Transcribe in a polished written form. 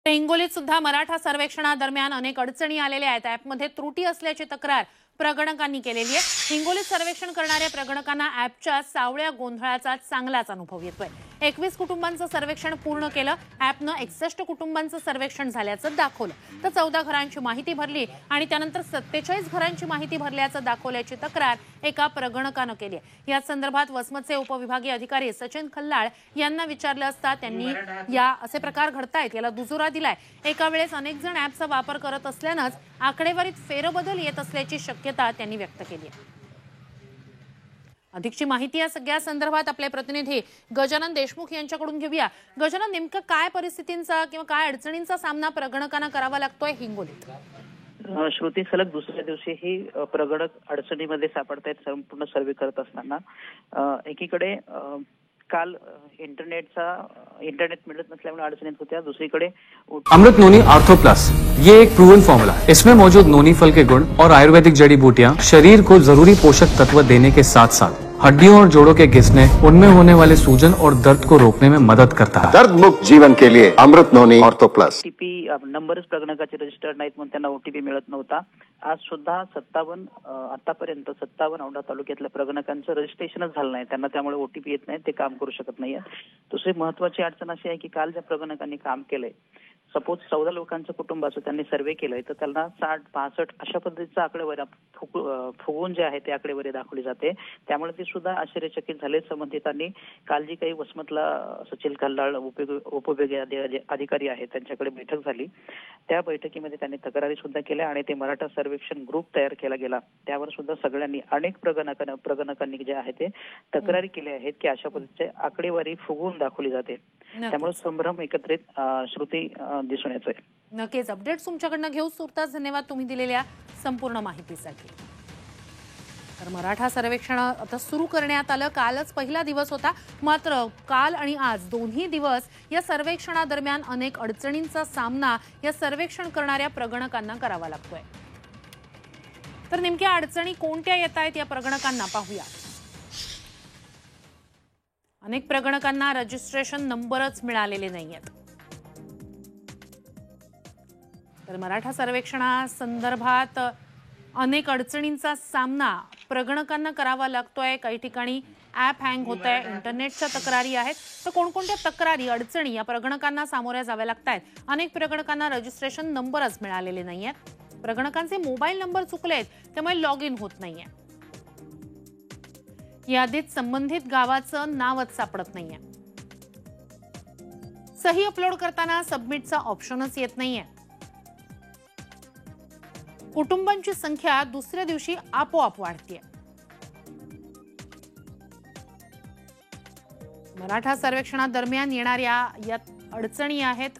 हिंगोलीत सुद्धा मराठा सर्वेक्षणादरम्यान अनेक अडचणी आलेल्या आहेत। ॲपमध्ये त्रुटी असल्याची तक्रार प्रगणकांनी केलेली आहे। हिंगोलीत सर्वेक्षण करणाऱ्या प्रगणकांना ॲपच्या सावळ्या गोंधळाचा चांगलाच अनुभव येतोय। 21 कुटुंबांचं सर्वेक्षण पूर्ण केलं। ॲपनं 61 कुटुंबांचं सर्वेक्षण झाल्याचं दाखवलं, तर 14 घरांची माहिती भरली आणि त्यानंतर 47 घरांची माहिती भरल्याचं दाखवल्याची तक्रार एका प्रगणकानं केली आहे। या संदर्भात वसमतचे उपविभागीय अधिकारी सचिन खल्लाळ यांना विचारलं असता त्यांनी या असे प्रकार घडतायत याला दुजोरा दिलाय। एका वेळेस अनेक जण ॲपचा वापर करत असल्यानंच आकडेवारीत फेरबदल येत असल्याची शक्यता त्यांनी व्यक्त केली आहे। अधिकची माहिती या सगळ्या संदर्भात आपले प्रतिनिधी गजानन देशमुख यांच्याकडून घेऊया। गजानन, नेमकं काय परिस्थितींचा किंवा काय अडचणींचा सामना प्रगणकांना करावा लागतोय हिंगोलीत? श्रुती, सलग दुसऱ्या दिवशी प्रगणक अडचणीमध्ये सापडतायत संपूर्ण सर्वे करत असताना। एकीकडे काल इंटरनेट मिळत नसल्यामुळे अडचणीत होत्या। दूसरीकडे अमृत नोनी आर्थो प्लस, ये एक प्रूवन फॉर्मूला। इसमें मौजूद नोनी फल के गुण और आयुर्वेदिक जड़ी बूटियां शरीर को जरूरी पोषक तत्व देने के साथ साथ हड्डियों और जोड़ों के घिसने, उनमें होने वाले सूजन और दर्द को रोकने में मदद करता है। दर्द मुक्त जीवन के लिए अमृत नोनी आर्थो प्लस। ओटीपी नंबरच प्रगणकाचे रजिस्टर्ड नाहीत म्हणून त्यांना ओटीपी मिळत नव्हता। आज सुद्धा आतापर्यंत 57 औंढा तालुक्यातल्या प्रगणकांचं रजिस्ट्रेशनच झालं नाही। त्यांना त्यामुळे ओटीपी येत नाही, ते काम करू शकत नाहीये। दुसरी महत्वाची अडचण अशी आहे की काल ज्या प्रगणकांनी काम केलंय, सपोज 14 लोकांचं कुटुंब असं त्यांनी सर्वे केलंय, तर त्यांना 60-65 अशा पद्धतीचं आकडेवारी फुगवून जे आहे ते आकडेवारी दाखवली जाते। त्यामुळे ते सुद्धा आश्चर्यचकित झाले। संबंधितांनी काल जी काही वसमतला सचिन खल्लाळ उपविभागीय अधिकारी आहेत त्यांच्याकडे बैठक झाली। त्या बैठकीमध्ये त्यांनी तक्रारी सुद्धा केल्या आणि ते मराठा सर्वेक्षण ग्रुप तयार केला गेला। त्यावर सुद्धा सगळ्यांनी अनेक प्रगणकांनी जे आहे ते तक्रारी केल्या आहेत की अशा पद्धतीचे आकडेवारी फुगवून दाखवली जाते। त्यामुळे संभ्रम एकत्रित श्रुती दिसून येतोय। नक्कीच अपडेट्स तुमच्याकडनं घेऊ। सुरताच धन्यवाद तुम्ही दिलेल्या संपूर्ण माहितीसाठी। तर मराठा सर्वेक्षण आता सुरू करण्यात आलं। कालच पहिला दिवस होता, मात्र काल आणि आज दोन्ही दिवस या सर्वेक्षणादरम्यान अनेक अडचणींचा सामना या सर्वेक्षण करणाऱ्या प्रगणकांना करावा लागतोय। तर नेमक्या अडचणी कोणत्या येत आहेत या प्रगणकांना पाहूया। अनेक प्रगणकांना रजिस्ट्रेशन नंबरच मिळालेले नाहीयेत। तर मराठा सर्वेक्षणासंदर्भात अनेक अडचणींचा सामना प्रगणकांना करावा लागतोय। काही ठिकाणी ॲप हँग होत आहे, इंटरनेटच्या तक्रारी आहेत। तर कोणकोणत्या तक्रारी अडचणी या प्रगणकांना सामोऱ्या जाव्या लागतायत? अनेक प्रगणकांना रजिस्ट्रेशन नंबरच मिळालेले नाहीयेत। प्रगणकांचे मोबाईल नंबर चुकलेत, त्यामुळे लॉग इन होत नाहीये। यादीत संबंधित गावाचं नावच सापडत नाहीये। सही अपलोड करताना सबमिटचा ऑप्शनच येत नाहीये। कुटुंबांची संख्या दुसऱ्या दिवशी आपोआप वाढते। मराठा सर्वेक्षणादरम्यान येणाऱ्या या अडचणी आहेत।